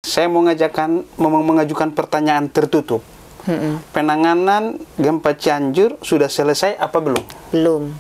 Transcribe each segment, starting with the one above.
Saya mau mengajukan pertanyaan tertutup. Penanganan gempa Cianjur sudah selesai apa belum? Belum.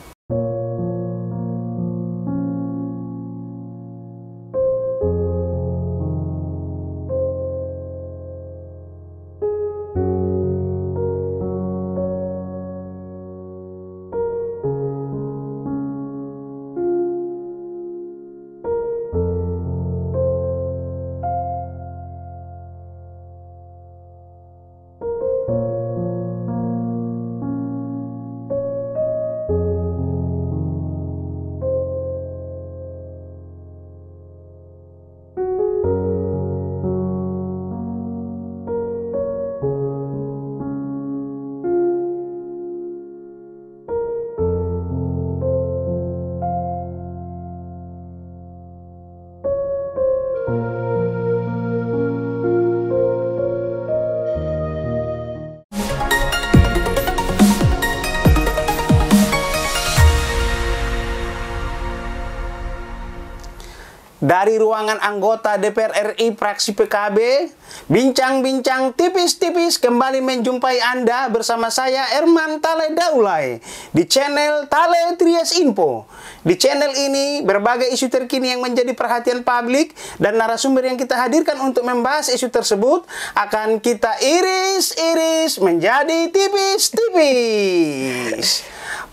Dari ruangan anggota DPR RI fraksi PKB, bincang-bincang tipis-tipis kembali menjumpai Anda bersama saya Erman Tale Daulay di channel Tale Trias Info. Di channel ini berbagai isu terkini yang menjadi perhatian publik dan narasumber yang kita hadirkan untuk membahas isu tersebut akan kita iris-iris menjadi tipis-tipis.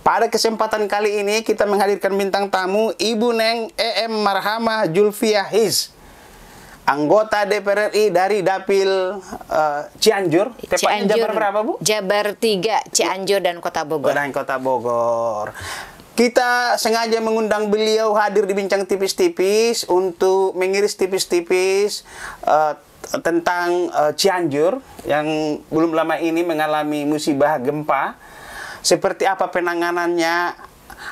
Pada kesempatan kali ini kita menghadirkan bintang tamu Ibu Neng EM Marhamah Julfiah Hiz, anggota DPR RI dari Dapil Cianjur. Tepatnya Jabar berapa, Bu? Jabar 3, Cianjur dan Kota Bogor. Dan Kota Bogor. Kita sengaja mengundang beliau hadir di bincang tipis-tipis untuk mengiris tipis-tipis tentang Cianjur yang belum lama ini mengalami musibah gempa. Seperti apa penanganannya,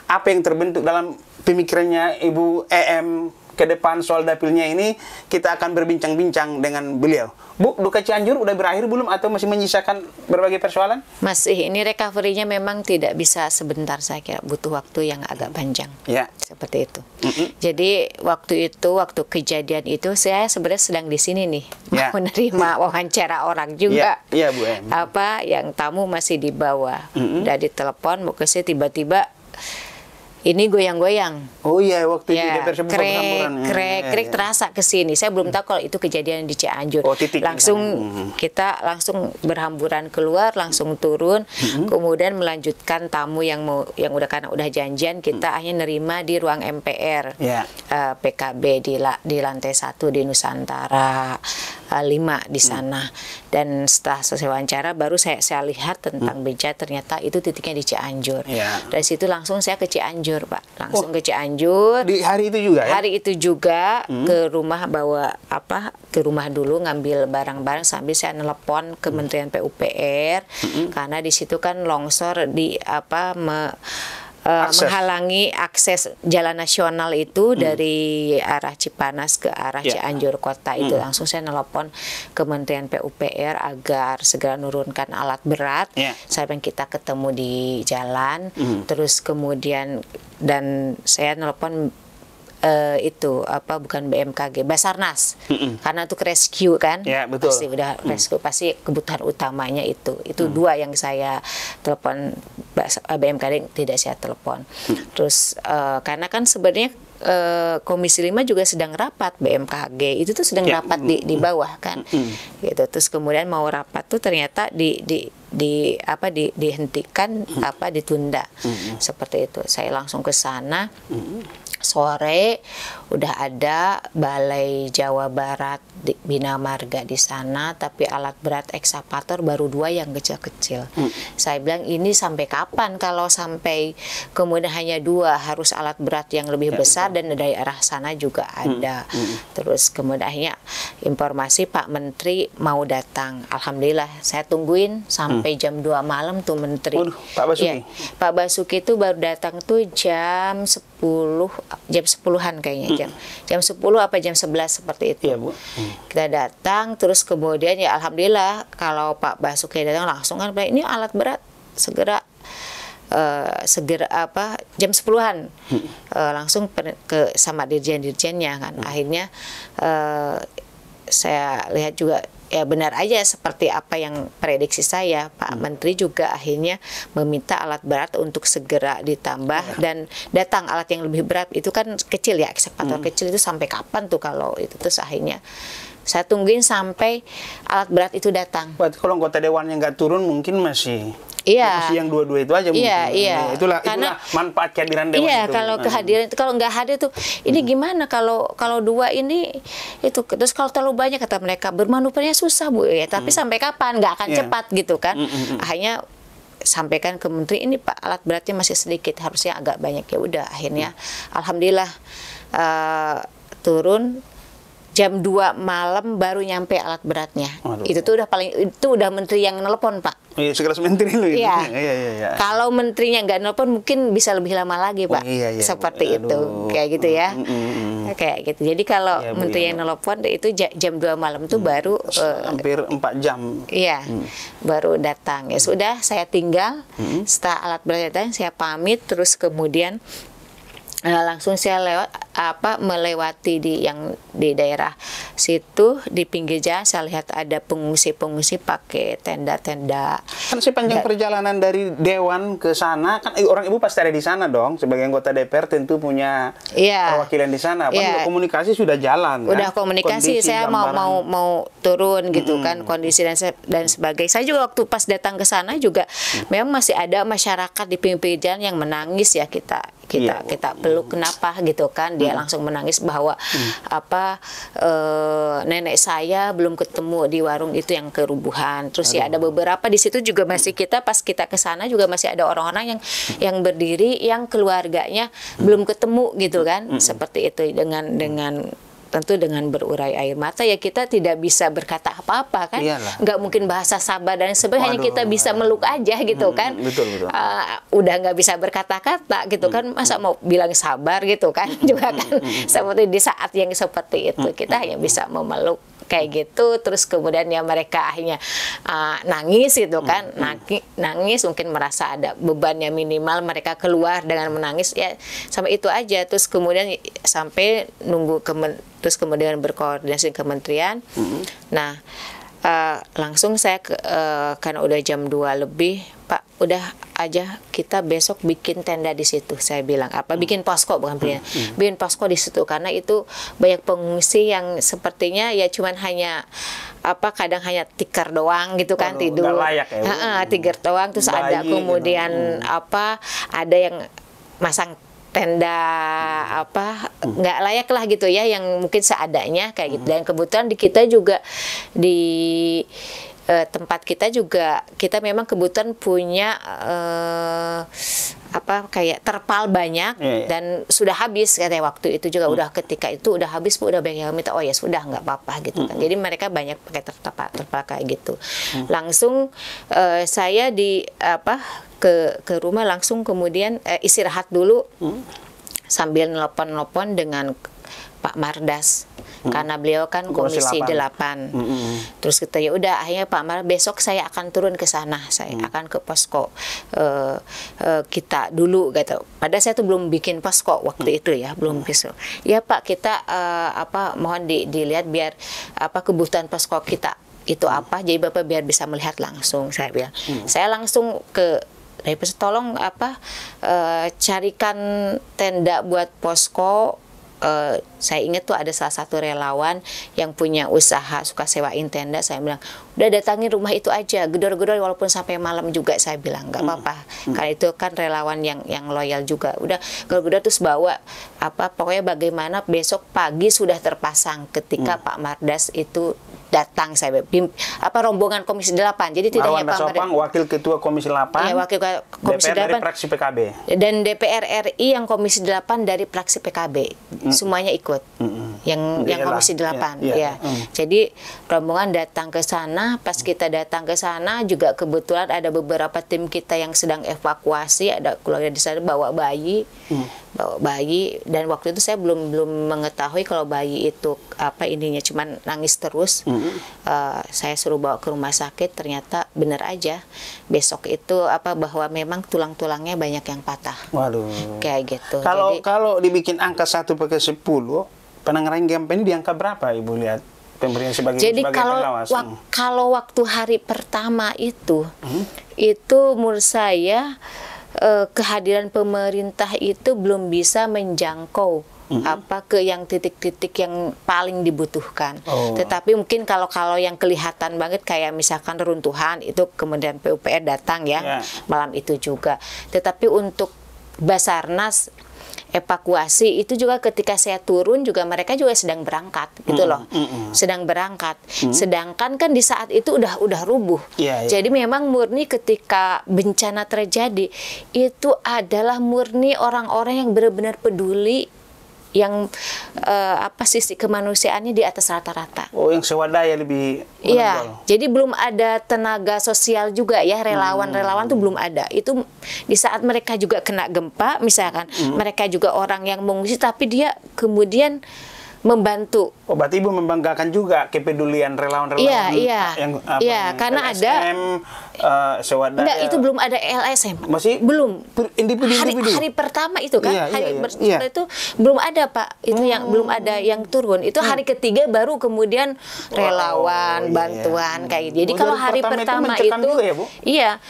apa yang terbentuk dalam pemikirannya Ibu EM ke depan soal dapilnya ini, kita akan berbincang-bincang dengan beliau. Bu, duka Cianjur udah berakhir belum atau masih menyisakan berbagai persoalan? Masih, ini recovery-nya memang tidak bisa sebentar, saya kira butuh waktu yang agak panjang. Ya. Seperti itu. Jadi waktu kejadian itu saya sebenarnya sedang di sini nih, ya, menerima wawancara orang juga. Ya, Bu EM. Yang tamu masih di bawah. Udah ditelepon, saya tiba-tiba ini goyang-goyang. Oh iya, waktu itu ya, DPR krek terasa ke sini. Saya belum tahu kalau itu kejadian di Cianjur. Oh, langsung kita langsung berhamburan keluar, langsung turun, kemudian melanjutkan tamu yang karena udah janjian, kita akhirnya nerima di ruang MPR PKB di lantai 1 di Nusantara 5 di sana. Dan setelah selesai wawancara baru saya lihat tentang bencana, ternyata itu titiknya di Cianjur. Dari situ langsung saya ke Cianjur, Pak. Langsung ke Cianjur. Di hari itu juga ya? Hari itu juga ke rumah, ke rumah dulu ngambil barang-barang sambil saya nelpon Kementerian PUPR karena di situ kan longsor menghalangi akses jalan nasional itu dari arah Cipanas ke arah Cianjur kota itu. Langsung saya nelpon Kementerian PUPR agar segera nurunkan alat berat sampai kita ketemu di jalan. Terus kemudian dan saya nelpon bukan BMKG, Basarnas, karena itu rescue kan, betul. Pasti udah rescue, pasti kebutuhan utamanya itu dua yang saya telepon. BMKG tidak saya telepon. Terus karena kan sebenarnya Komisi 5 juga sedang rapat, BMKG itu tuh sedang rapat di bawah kan, gitu. Terus kemudian mau rapat tuh ternyata dihentikan, ditunda, seperti itu. Saya langsung ke sana. Sore udah ada Balai Jawa Barat di Bina Marga di sana, tapi alat berat ekskavator baru 2 yang kecil-kecil. Saya bilang ini sampai kapan kalau sampai kemudian hanya 2, harus alat berat yang lebih besar dan dari arah sana juga ada. Terus kemudian akhirnya informasi Pak Menteri mau datang. Alhamdulillah saya tungguin sampai jam 2 malam tuh Menteri. Pak Basuki. Pak Basuki itu baru datang tuh jam 10-an kayaknya, jam 10 apa jam 11 seperti itu. Bu. Kita datang, terus kemudian ya alhamdulillah kalau Pak Basuki datang langsung kan ini alat berat segera jam 10-an langsung ke sama dirjen-dirjennya kan. Akhirnya saya lihat juga ya benar aja seperti apa yang prediksi saya. Pak Menteri juga akhirnya meminta alat berat untuk segera ditambah dan datang alat yang lebih berat. Itu kan kecil ya, ekskavator kecil itu sampai kapan tuh kalau itu. Terus akhirnya saya tungguin sampai alat berat itu datang. Berarti kalau anggota dewan yang nggak turun mungkin masih Iya. yang dua-dua itu aja mungkin. Iya. Itulah Karena manfaat kehadiran dewan iya, itu. kalau kehadiran itu, kalau nggak hadir tuh ini gimana kalau dua ini itu, terus kalau terlalu banyak kata mereka bermanuvernya susah Bu ya, tapi sampai kapan, nggak akan cepat gitu kan. Akhirnya sampaikan ke menteri, ini Pak alat beratnya masih sedikit, harusnya agak banyak. Ya udah akhirnya alhamdulillah turun jam 2 malam baru nyampe alat beratnya. Waduh. Itu tuh itu udah menteri yang nelpon Pak. Iya, sekelas menteri lu itu. Iya. Iya. Kalau menterinya nggak nelpon mungkin bisa lebih lama lagi Pak. Iya. Seperti Aduh. itu, kayak gitu ya. Kayak gitu. Jadi kalau Iya, menteri yang nelpon itu jam 2 malam tuh baru hampir 4 jam. iya, baru datang. Ya sudah, saya tinggal. Setelah alat berat datang, saya pamit, terus kemudian langsung saya melewati di daerah situ, di pinggir jalan saya lihat ada pengungsi pakai tenda-tenda. Kan sepanjang perjalanan dari dewan ke sana kan orang ibu pasti ada di sana dong, sebagai anggota DPR tentu punya perwakilan di sana. Apa komunikasi sudah jalan kan? Udah komunikasi, kondisi, saya mau turun gitu kan, kondisi dan sebagainya. Saya juga waktu pas datang ke sana juga memang masih ada masyarakat di pinggir jalan yang menangis ya, kita peluk kenapa gitu kan, dia langsung menangis bahwa nenek saya belum ketemu di warung itu yang kerubuhan. Terus ya ada beberapa di situ juga masih pas kita ke sana juga masih ada orang-orang yang berdiri yang keluarganya belum ketemu gitu kan. Seperti itu, tentu dengan berurai air mata ya, kita tidak bisa berkata apa-apa kan. Iyalah. Nggak mungkin bahasa sabar dan sebagainya, hanya kita bisa meluk aja gitu kan. Betul. Udah nggak bisa berkata-kata gitu kan, masa mau bilang sabar gitu kan. Juga kan seperti di saat yang seperti itu kita hanya bisa memeluk kayak gitu. Terus kemudian ya mereka akhirnya nangis gitu kan, nangis mungkin merasa ada bebannya minimal, mereka keluar dengan menangis ya, sampai itu aja. Terus kemudian sampai nunggu terus kemudian berkoordinasi kementerian. Nah langsung saya karena udah jam 2 lebih, Pak udah aja kita besok bikin tenda di situ, saya bilang bikin posko, bukan bikin posko di situ, karena itu banyak pengungsi yang sepertinya ya cuman hanya kadang hanya tikar doang gitu kan, tidur layak ya, tikar doang. Terus ada kemudian ada yang masang tenda nggak layak lah gitu ya, yang mungkin seadanya kayak gitu. Dan kebetulan di kita juga di tempat kita juga, kita memang kebetulan punya kayak terpal banyak dan sudah habis katanya waktu itu juga. Udah ketika itu udah habis Bu, udah banyak yang minta, oh ya sudah nggak apa-apa gitu kan. Jadi mereka banyak pakai terpal kayak gitu. Langsung saya ke rumah langsung, kemudian istirahat dulu sambil nelpon dengan Pak Mardas. Karena beliau kan Komisi 8. Terus kita ya udah, akhirnya Pak Mar besok saya akan turun ke sana, saya akan ke posko kita dulu gitu. Padahal saya tuh belum bikin posko waktu itu ya, belum bisa. Ya Pak, kita mohon dilihat biar kebutuhan posko kita itu jadi Bapak biar bisa melihat langsung, saya bilang. Saya langsung tolong carikan tenda buat posko. Saya ingat tuh ada salah satu relawan yang punya usaha suka sewain tenda. Saya bilang udah datangin rumah itu aja, gedor-gedor walaupun sampai malam juga, saya bilang nggak apa-apa, karena itu kan relawan yang loyal juga. Udah gedor-gedor terus bawa pokoknya bagaimana besok pagi sudah terpasang ketika Pak Mardas itu datang. Saya rombongan Komisi 8, jadi tidak hanya Pak Mardas, Wakil Ketua Komisi 8 ya, Wakil Komisi DPR 8 dari fraksi PKB, dan DPR RI yang Komisi 8 dari fraksi PKB, semuanya ikut. Yang Komisi 8 ya. Jadi rombongan datang ke sana. Pas kita datang ke sana juga kebetulan ada beberapa tim kita yang sedang evakuasi, ada keluarga di sana bawa bayi. Dan waktu itu saya belum mengetahui kalau bayi itu ininya cuman nangis terus. Saya suruh bawa ke rumah sakit, ternyata benar aja besok itu bahwa memang tulang-tulangnya banyak yang patah. Waduh. Kayak gitu. Kalau dibikin angka 1/10, penanggalan gempa ini di angka berapa Ibu lihat Pemberian sebagai Jadi sebagai kalau pengawas. kalau waktu hari pertama itu menurut saya kehadiran pemerintah itu belum bisa menjangkau apa ke yang titik-titik yang paling dibutuhkan. Tetapi mungkin kalau yang kelihatan banget kayak misalkan reruntuhan itu kemudian PUPR datang ya malam itu juga. Tetapi untuk Basarnas evakuasi itu juga ketika saya turun juga mereka juga sedang berangkat gitu loh, sedang berangkat. Sedangkan kan di saat itu udah rubuh. Jadi memang murni ketika bencana terjadi itu adalah murni orang-orang yang benar-benar peduli, yang sisi kemanusiaannya di atas rata-rata. Yang swadaya lebih. Iya, jadi belum ada tenaga sosial juga ya, relawan-relawan tuh belum ada. Itu di saat mereka juga kena gempa, misalkan mereka juga orang yang mengungsi, tapi dia kemudian membantu. Berarti Ibu membanggakan juga kepedulian relawan-relawan. Iya, karena LSM, swadaya. Enggak, itu belum ada LSM. Masih belum. Individu. Hari pertama itu kan, itu belum ada Pak. Itu yang belum ada yang turun. Itu hari ketiga baru kemudian relawan, bantuan kayak gitu. Jadi kalau hari pertama itu juga ya, Bu? Iya,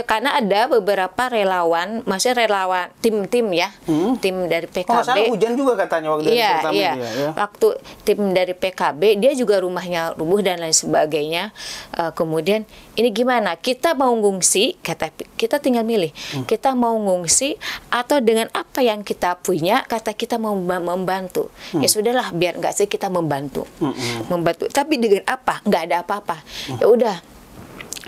karena ada beberapa relawan, maksudnya relawan tim ya, tim dari PKB. Salah hujan juga katanya waktu pertama ya. Waktu tim dari PKB dia juga rumahnya rubuh dan lain sebagainya. Kemudian ini gimana? Kita mau ngungsi, kita tinggal milih. Kita mau ngungsi atau dengan apa yang kita punya, kata kita mau membantu. Ya sudahlah, biar nggak sih kita membantu. Membantu. Tapi dengan apa? Nggak ada apa-apa. Ya udah.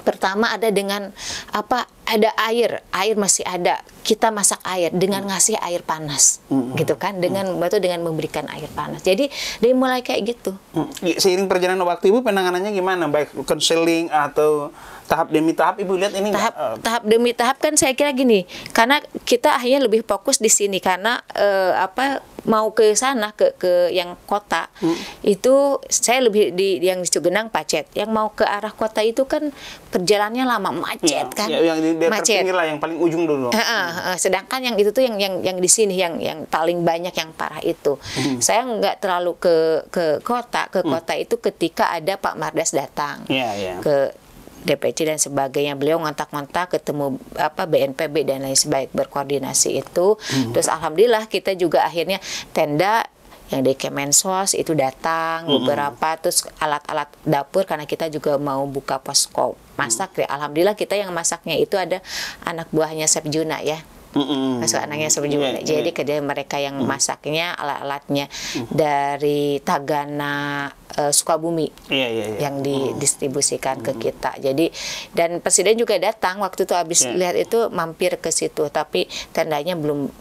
Pertama ada dengan apa? Ada air masih ada. Kita masak air dengan ngasih air panas, gitu kan? Dengan memberikan air panas. Jadi dia mulai kayak gitu. Seiring perjalanan waktu Ibu penanganannya gimana? Baik konseling atau tahap demi tahap, Ibu lihat ini tahap demi tahap kan saya kira gini. Karena kita akhirnya lebih fokus di sini karena mau ke sana ke yang kota itu saya lebih yang di Cugenang Pacet. Yang mau ke arah kota itu kan perjalanannya lama, macet kan. Yang di daerah terpinggir lah, yang paling ujung dulu. Sedangkan yang itu tuh yang di sini yang paling banyak yang parah itu. Saya nggak terlalu ke kota. Ke kota itu ketika ada Pak Mardas datang ke DPC dan sebagainya, beliau ngontak-ngontak ketemu BNPB dan lain sebagainya, berkoordinasi itu. Terus alhamdulillah kita juga akhirnya tenda yang dari Kemensos itu datang beberapa, terus alat-alat dapur karena kita juga mau buka posko masak ya. Alhamdulillah kita yang masaknya itu ada anak buahnya Chef Juna ya. Masuk anaknya sebelumnya. Jadi kedai mereka yang masaknya alat-alatnya dari Tagana Sukabumi yang didistribusikan ke kita. Jadi dan presiden juga datang waktu itu habis lihat itu mampir ke situ, tapi tendanya belum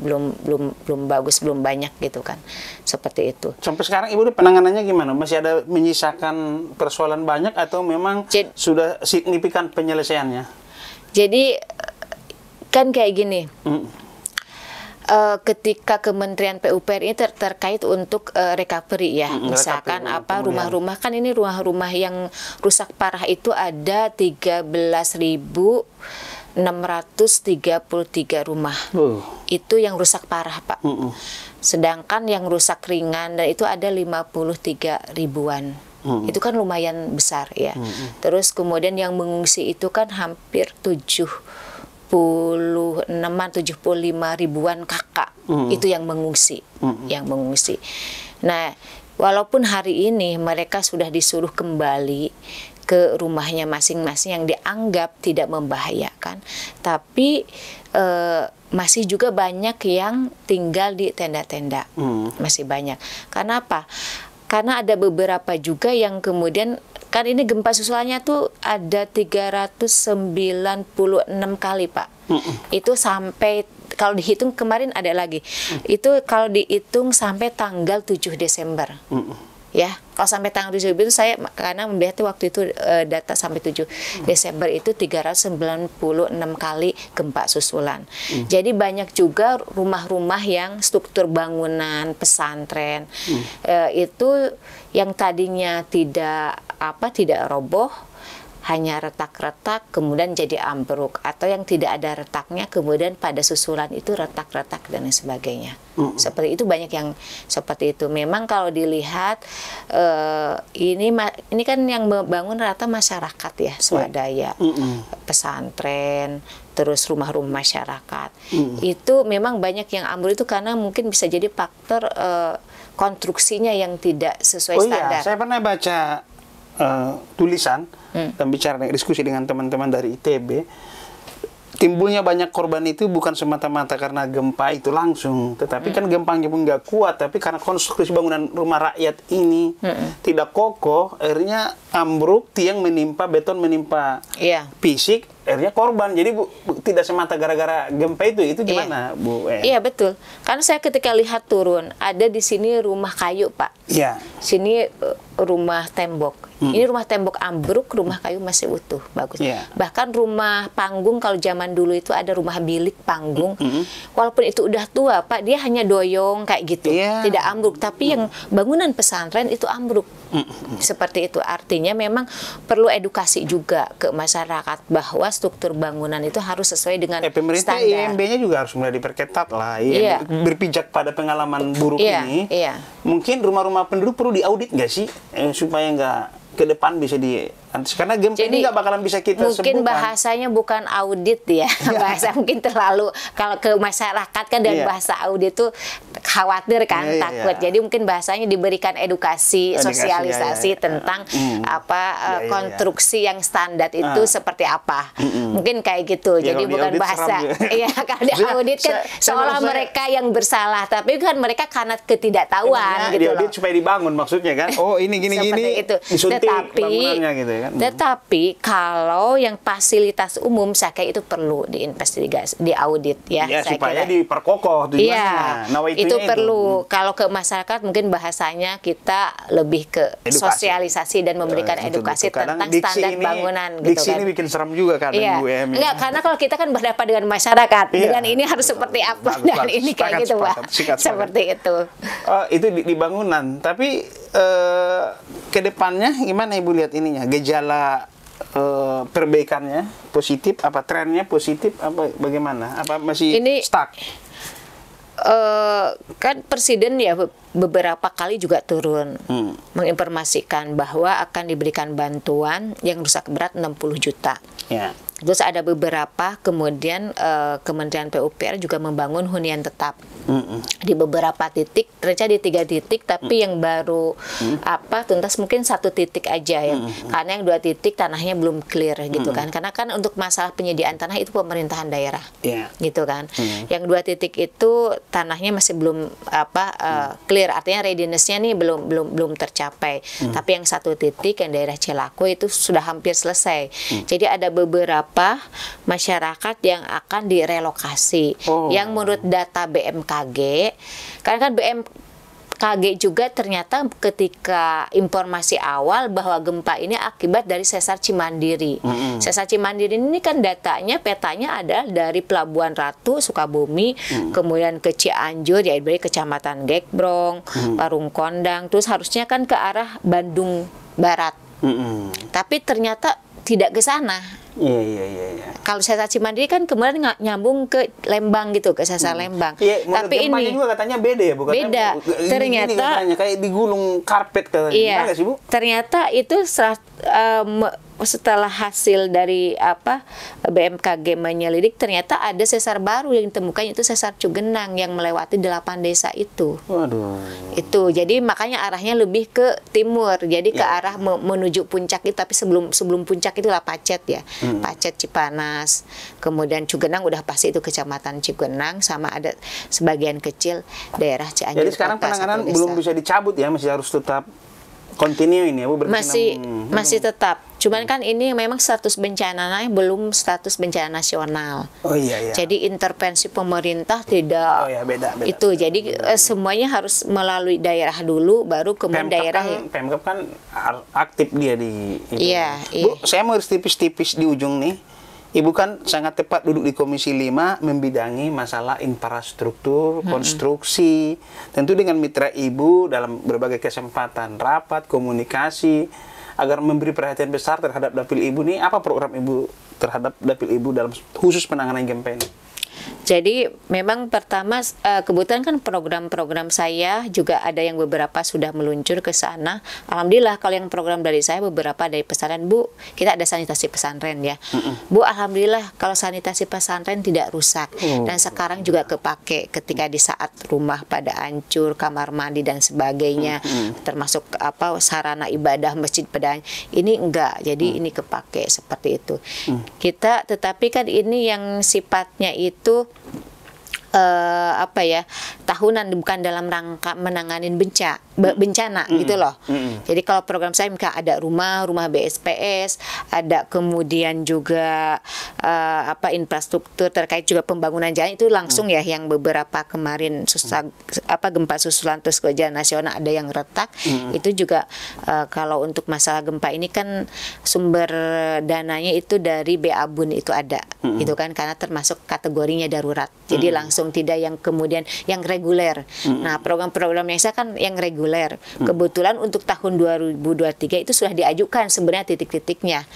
bagus, belum banyak gitu kan. Seperti itu. Sampai sekarang Ibu penanganannya gimana? Masih ada menyisakan persoalan banyak atau memang sudah signifikan penyelesaiannya? Jadi kan kayak gini, ketika Kementerian PUPR ini terkait untuk recovery ya, misalkan rumah-rumah kan ini rumah-rumah yang rusak parah itu ada 13.633 rumah. Itu yang rusak parah Pak. Sedangkan yang rusak ringan dan itu ada 53 ribuan. Itu kan lumayan besar ya. Terus kemudian yang mengungsi itu kan hampir 75 ribuan kakak itu yang mengungsi, Nah, walaupun hari ini mereka sudah disuruh kembali ke rumahnya masing-masing yang dianggap tidak membahayakan, tapi masih juga banyak yang tinggal di tenda-tenda, masih banyak. Karena apa? Karena ada beberapa juga yang kemudian kan ini gempa susulannya tuh ada 396 kali Pak. Itu sampai kalau dihitung kemarin ada lagi. Itu kalau dihitung sampai tanggal 7 Desember. Ya, kalau sampai tanggal 7 itu saya karena melihat waktu itu data sampai 7 Desember itu 396 kali gempa susulan. Jadi banyak juga rumah-rumah yang struktur bangunan pesantren itu yang tadinya tidak roboh hanya retak-retak kemudian jadi ambruk, atau yang tidak ada retaknya kemudian pada susulan itu retak-retak dan lain sebagainya. Seperti itu, banyak yang seperti itu. Memang kalau dilihat ini kan yang membangun rata masyarakat ya, swadaya, pesantren, terus rumah-rumah masyarakat. Itu memang banyak yang ambruk itu karena mungkin bisa jadi faktor konstruksinya yang tidak sesuai standar. Saya pernah baca tulisan dan bicara diskusi dengan teman-teman dari ITB. Timbulnya banyak korban itu bukan semata-mata karena gempa itu langsung, tetapi kan gempanya pun nggak kuat, tapi karena konstruksi bangunan rumah rakyat ini tidak kokoh, akhirnya ambruk, tiang menimpa, beton menimpa fisik, akhirnya korban. Jadi tidak semata gara-gara gempa itu gimana, Bu? Iya betul. Karena saya ketika lihat turun, ada di sini rumah kayu, Pak. Iya. Sini rumah tembok. Ini rumah tembok ambruk, rumah kayu masih utuh, bagus. Bahkan rumah panggung, kalau zaman dulu itu ada rumah bilik panggung, walaupun itu udah tua, Pak, dia hanya doyong kayak gitu, tidak ambruk. Tapi yang bangunan pesantren itu ambruk. Seperti itu. Artinya memang perlu edukasi juga ke masyarakat bahwa struktur bangunan itu harus sesuai dengan pemerintah standar. IMB-nya juga harus mulai diperketat lah. Berpijak pada pengalaman buruk ini. Mungkin rumah-rumah penduduk perlu diaudit nggak sih, supaya nggak ke depan bisa karena gempa ini nggak bakalan bisa kita sembuhkan. Mungkin bahasanya bukan audit ya, bahasa mungkin terlalu, kalau ke masyarakat kan dan bahasa audit itu khawatir kan, takut. Jadi mungkin bahasanya diberikan edukasi sosialisasi tentang konstruksi yang standar itu seperti apa. Mungkin kayak gitu. Jadi bukan bahasa. Kalau di audit kan seolah mereka yang bersalah, tapi kan mereka karena ketidaktahuan gitu loh. Supaya dibangun maksudnya kan. Oh, ini gini itu. Tetapi kalau yang fasilitas umum saya kira itu perlu diinvestigasi, diaudit ya, saya supaya kira. Diperkokoh tujuannya. Itu perlu. Kalau ke masyarakat mungkin bahasanya kita lebih ke sosialisasi dan memberikan edukasi tentang standar bangunan gitu kan. Ini bikin serem juga kadang Bu Em. Enggak, karena kalau kita kan berhadapan dengan masyarakat, dengan ini harus seperti apa dan ini kayak gitu, Pak. Seperti itu. Itu di bangunan, tapi ke depannya gimana Ibu lihat ininya, gejala perbaikannya positif apa, trennya positif apa, bagaimana, apa masih stuck? Kan Presiden ya beberapa kali juga turun menginformasikan bahwa akan diberikan bantuan yang rusak berat 60 juta. Terus ada beberapa, kemudian Kementerian PUPR juga membangun hunian tetap di beberapa titik, ternyata di 3 titik, tapi yang baru tuntas mungkin 1 titik aja ya, karena yang 2 titik tanahnya belum clear gitu kan, karena kan untuk masalah penyediaan tanah itu pemerintahan daerah, gitu kan. Yang 2 titik itu tanahnya masih belum clear, artinya readiness-nya nih belum tercapai. Tapi yang 1 titik yang daerah Cilaku itu sudah hampir selesai. Jadi ada beberapa masyarakat yang akan direlokasi, yang menurut data BMKG, karena kan BMKG juga ternyata ketika informasi awal bahwa gempa ini akibat dari sesar Cimandiri. Sesar Cimandiri ini kan datanya, petanya ada dari Pelabuhan Ratu, Sukabumi, kemudian ke Cianjur, yaitu dari Kecamatan Gekbrong, Parung Kondang, terus harusnya kan ke arah Bandung Barat. Tapi ternyata tidak ke sana. Kalau sesar Cimandiri kan kemarin nyambung ke Lembang gitu, ke sesar Lembang. Tapi ini juga katanya beda ya, bukan? Beda. Ternyata kayak digulung karpet katanya. Gimana sih, Bu? Ternyata itu setelah hasil dari BMKG menyelidik, ternyata ada sesar baru yang ditemukan, itu sesar Cugenang yang melewati 8 desa itu. Itu jadi makanya arahnya lebih ke timur, jadi ke arah menuju puncak itu, tapi sebelum puncak itulah Pacet ya, Pacet, Cipanas, kemudian Cugenang udah pasti itu Kecamatan Cugenang, sama ada sebagian kecil daerah Cianjur. Jadi sekarang penanganan belum bisa dicabut ya, masih harus tetap continue ini ya, Bu? Masih tetap. Cuman kan ini memang status bencananya belum status bencana nasional. Jadi intervensi pemerintah tidak. Beda. Itu jadi semuanya harus melalui daerah dulu, baru kemudian daerah. Pemkab kan aktif dia di itu. Bu, saya mau tipis-tipis di ujung nih. Ibu kan sangat tepat duduk di Komisi 5 membidangi masalah infrastruktur, konstruksi. Tentu dengan mitra Ibu dalam berbagai kesempatan rapat, komunikasi. agar memberi perhatian besar terhadap dapil ibu nih, apa program ibu terhadap dapil ibu dalam khusus penanganan gempa ini? Jadi memang pertama kebetulan kan program-program saya juga ada yang beberapa sudah meluncur ke sana. Alhamdulillah kalau yang program dari saya beberapa dari pesantren, Bu, kita ada sanitasi pesantren ya. Bu, alhamdulillah kalau sanitasi pesantren tidak rusak dan sekarang juga kepake ketika di saat rumah pada hancur, kamar mandi dan sebagainya, termasuk apa sarana ibadah masjid pada ini enggak. Jadi ini kepake seperti itu. Kita tetapi kan ini yang sifatnya itu apa ya, tahunan, bukan dalam rangka menanganin bencana gitu loh. Jadi kalau program saya misalnya ada rumah BSPS, ada kemudian juga apa infrastruktur terkait juga pembangunan jalan itu langsung ya, yang beberapa kemarin gempa susulan terus ke jalan nasional ada yang retak, itu juga kalau untuk masalah gempa ini kan sumber dananya itu dari BABUN itu ada, gitu kan, karena termasuk kategorinya darurat. Jadi langsung tidak yang kemudian yang reguler. Nah, program-program yang saya kan yang reguler. Kebetulan untuk tahun 2023 itu sudah diajukan sebenarnya titik-titiknya.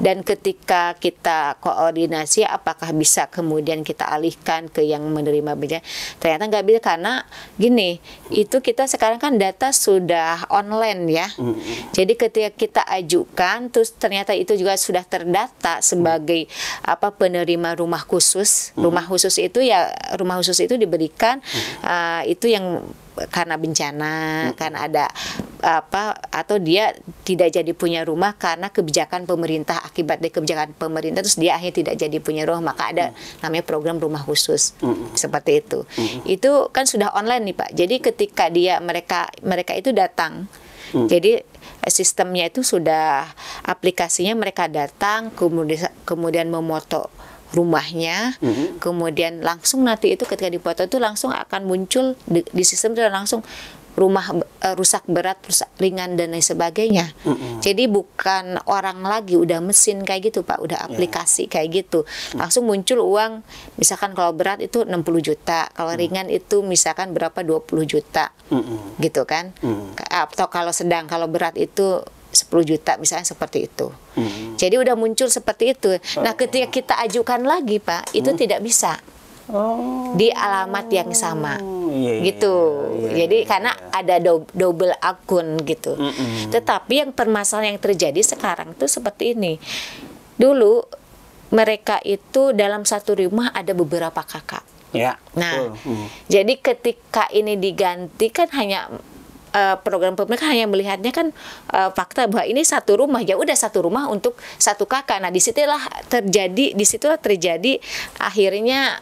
Dan ketika kita koordinasi apakah bisa kemudian kita alihkan ke yang menerima bencana, ternyata nggak bisa, karena gini, itu kita sekarang kan data sudah online ya. Jadi ketika kita ajukan terus ternyata itu juga sudah terdata sebagai apa penerima rumah khusus. Rumah khusus itu ya, rumah khusus itu diberikan itu yang karena bencana, karena ada apa, atau dia tidak jadi punya rumah karena kebijakan pemerintah, akibat dari kebijakan pemerintah terus dia akhirnya tidak jadi punya rumah, maka ada namanya program rumah khusus. Seperti itu. Itu kan sudah online nih Pak. Jadi ketika mereka itu datang, jadi sistemnya itu sudah, aplikasinya mereka datang, kemudian memoto rumahnya, kemudian langsung nanti itu ketika dipoto itu langsung akan muncul di sistem itu langsung rumah rusak berat, rusak ringan dan lain sebagainya. Jadi bukan orang lagi, udah mesin kayak gitu Pak, udah aplikasi kayak gitu. Langsung muncul uang, misalkan kalau berat itu 60 juta, kalau ringan itu misalkan berapa 20 juta. Gitu kan. Atau kalau sedang, kalau berat itu 10 juta misalnya, seperti itu. Jadi udah muncul seperti itu. Nah, ketika kita ajukan lagi Pak, itu tidak bisa di alamat yang sama, gitu. Jadi karena ada double akun gitu. Tetapi yang permasalahan yang terjadi sekarang tuh seperti ini. Dulu mereka itu dalam satu rumah ada beberapa kakak. Nah, jadi ketika ini diganti kan hanya program pemerintah hanya melihatnya kan fakta bahwa ini satu rumah, ya udah satu rumah untuk satu kakak. Nah, disitulah terjadi akhirnya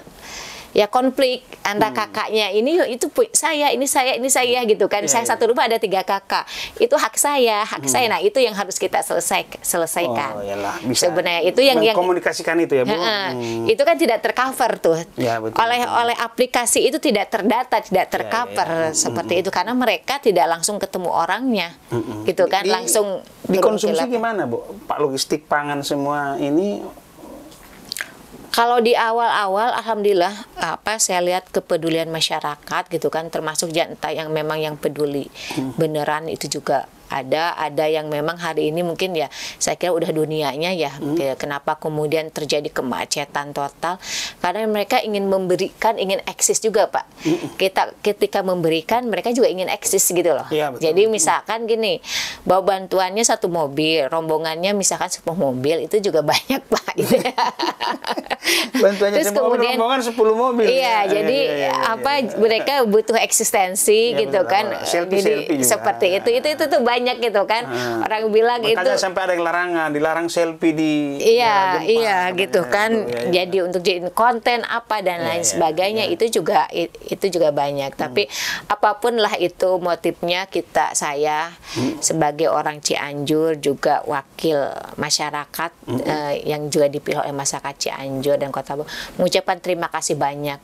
ya konflik antara kakaknya, ini itu saya, ini saya gitu kan. Saya satu rumah ada 3 kakak, itu hak saya. Nah, itu yang harus kita selesaikan. Sebenarnya itu yang komunikasikan itu ya Bu. Itu kan tidak tercover tuh oleh aplikasi, itu tidak terdata, tidak tercover seperti itu, karena mereka tidak langsung ketemu orangnya, gitu kan. Langsung dikonsumsi gimana Bu? Pak, logistik pangan semua ini. Kalau di awal-awal, alhamdulillah, saya lihat kepedulian masyarakat gitu kan, termasuk jantan yang memang yang peduli beneran itu juga ada yang memang hari ini mungkin ya saya kira udah dunianya ya. Kenapa kemudian terjadi kemacetan total, karena mereka ingin memberikan, ingin eksis juga Pak. Ketika memberikan, mereka juga ingin eksis gitu loh. Jadi misalkan gini, bawa bantuannya 1 mobil, rombongannya misalkan 10 mobil, itu juga banyak Pak gitu ya. Bantuannya terus kemudian rombongan 10 mobil. Jadi mereka butuh eksistensi gitu kan. Selfie seperti itu tuh banyak gitu kan. Orang bilang makanya itu sampai ada yang dilarang selfie di gitu kan. Jadi untuk jadi konten apa dan lain sebagainya, itu juga banyak. Tapi apapun lah itu motifnya, saya sebagai orang Cianjur juga wakil masyarakat yang juga dipilih oleh masyarakat Cianjur dan Kota Bogor, mengucapkan terima kasih banyak.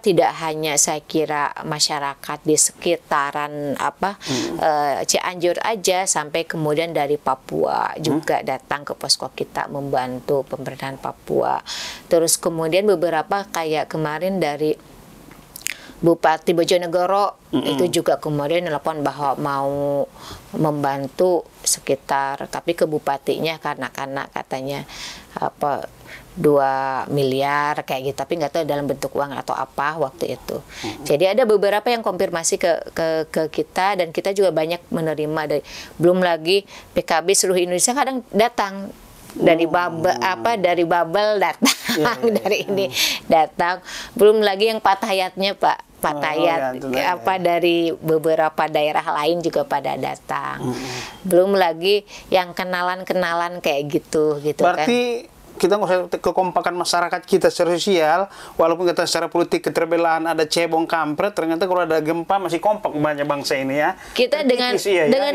Tidak hanya saya kira masyarakat di sekitaran Cianjur aja, sampai kemudian dari Papua juga datang ke posko kita membantu pemerintahan Papua. Terus kemudian beberapa kayak kemarin dari Bupati Bojonegoro itu juga kemudian nelpon bahwa mau membantu sekitar, tapi ke bupatinya karena katanya apa 2 miliar kayak gitu, tapi nggak tahu dalam bentuk uang atau apa waktu itu. Jadi ada beberapa yang konfirmasi ke kita, dan kita juga banyak menerima dari, belum lagi PKB seluruh Indonesia kadang datang dari dari Babel datang, dari ini datang, belum lagi yang Patayatnya Pak. Patayat dari beberapa daerah lain juga pada datang. Belum lagi yang kenalan-kenalan kayak gitu Berarti kita nggak usah kekompakan masyarakat kita secara sosial, walaupun kita secara politik keterbelaan ada cebong kampret, ternyata kalau ada gempa masih kompak banyak bangsa ini ya. Kita dengan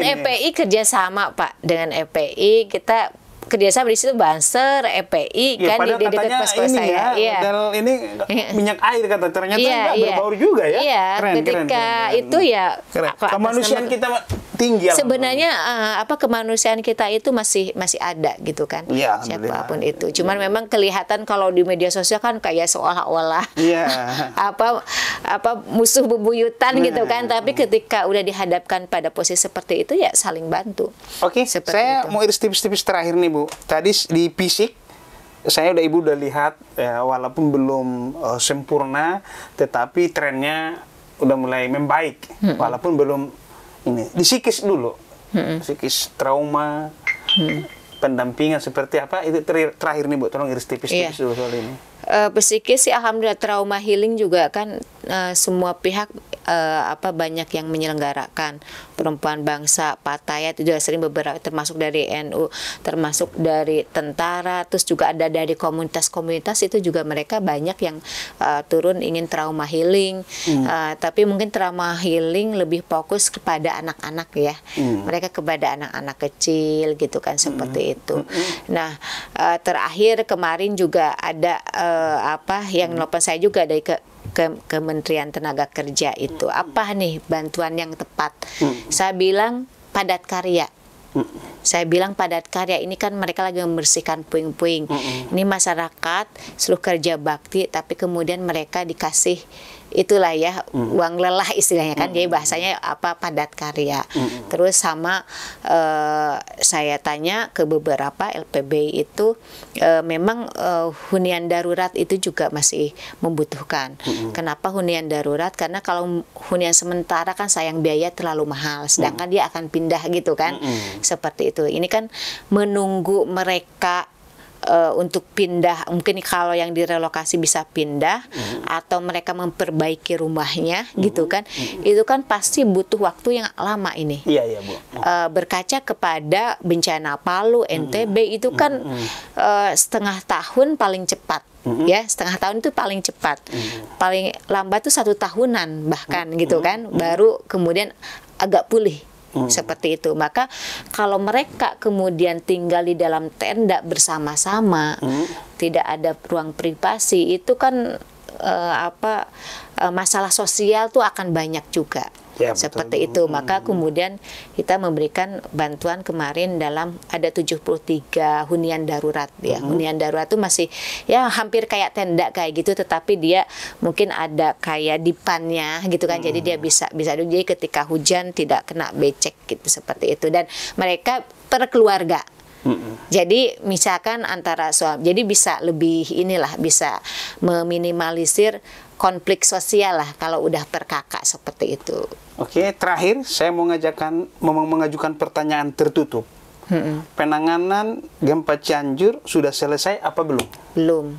EPI kerjasama Pak, dengan EPI kita kerjasama di situ, Banser, EPI ya, kan di dekat kos saya. Ya, ini minyak air kata, ternyata berbaur juga ya. Iya, ketika itu ya kemanusiaan kita tinggi. Sebenarnya kemanusiaan kita itu masih ada gitu kan. Ya, siapapun itu. Cuman memang kelihatan kalau di media sosial kan kayak seolah-olah musuh bebuyutan gitu kan. Tapi ketika udah dihadapkan pada posisi seperti itu ya saling bantu. Oke, saya mau iris tipis-tipis terakhir nih Bu. Tadi di fisik saya Ibu udah lihat ya, walaupun belum sempurna, tetapi trennya udah mulai membaik. Walaupun belum ini. Di psikis dulu. Psikis, trauma, pendampingan seperti apa? Itu terakhir nih Bu, tolong iris tipis-tipis dulu soal ini. Psikis sih alhamdulillah, trauma healing juga kan semua pihak banyak yang menyelenggarakan. Perempuan Bangsa, Patayat itu juga sering, beberapa termasuk dari NU, termasuk dari tentara, terus juga ada dari komunitas-komunitas itu juga mereka banyak yang turun ingin trauma healing. Tapi mungkin trauma healing lebih fokus kepada anak-anak ya. Mereka kepada anak-anak kecil gitu kan, seperti itu. Nah, terakhir kemarin juga ada yang nelfon saya juga dari Kementerian Tenaga Kerja itu, apa nih bantuan yang tepat? Saya bilang padat karya. Saya bilang padat karya ini kan mereka lagi membersihkan puing-puing. Ini masyarakat seluruh kerja bakti, tapi kemudian mereka dikasih itulah ya uang lelah istilahnya kan. Jadi bahasanya padat karya. Terus sama saya tanya ke beberapa LPBI itu memang hunian darurat itu juga masih membutuhkan. Kenapa hunian darurat? Karena kalau hunian sementara kan sayang biaya terlalu mahal, sedangkan dia akan pindah gitu kan. Seperti itu. Ini kan menunggu mereka untuk pindah, mungkin kalau yang direlokasi bisa pindah atau mereka memperbaiki rumahnya gitu kan, itu kan pasti butuh waktu yang lama ini. Iya Bu. Berkaca kepada bencana Palu, NTB itu kan setengah tahun paling cepat. Ya, setengah tahun itu paling cepat. Paling lambat tuh 1 tahunan bahkan gitu kan, baru kemudian agak pulih. Seperti itu. Maka kalau mereka kemudian tinggal di dalam tenda bersama-sama, tidak ada ruang privasi, itu kan masalah sosial tuh akan banyak juga. Ya, seperti betul. Itu. Maka kemudian kita memberikan bantuan kemarin dalam ada 73 hunian darurat ya. Hunian darurat itu masih ya hampir kayak tenda kayak gitu, tetapi dia mungkin ada kayak dipannya gitu kan. Jadi dia bisa jadi ketika hujan tidak kena becek gitu, seperti itu. Dan mereka per keluarga. Jadi misalkan antara suami, jadi bisa lebih bisa meminimalisir konflik sosial lah kalau udah per kakak seperti itu. Oke, terakhir saya mau mengajukan pertanyaan tertutup. Penanganan gempa Cianjur sudah selesai apa belum? Belum.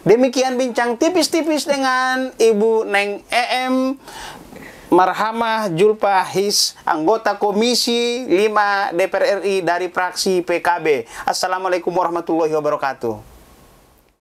Demikian bincang tipis-tipis dengan Ibu Neng EM Marhamah Julpa His, anggota Komisi 5 DPR RI dari fraksi PKB. Assalamualaikum warahmatullahi wabarakatuh.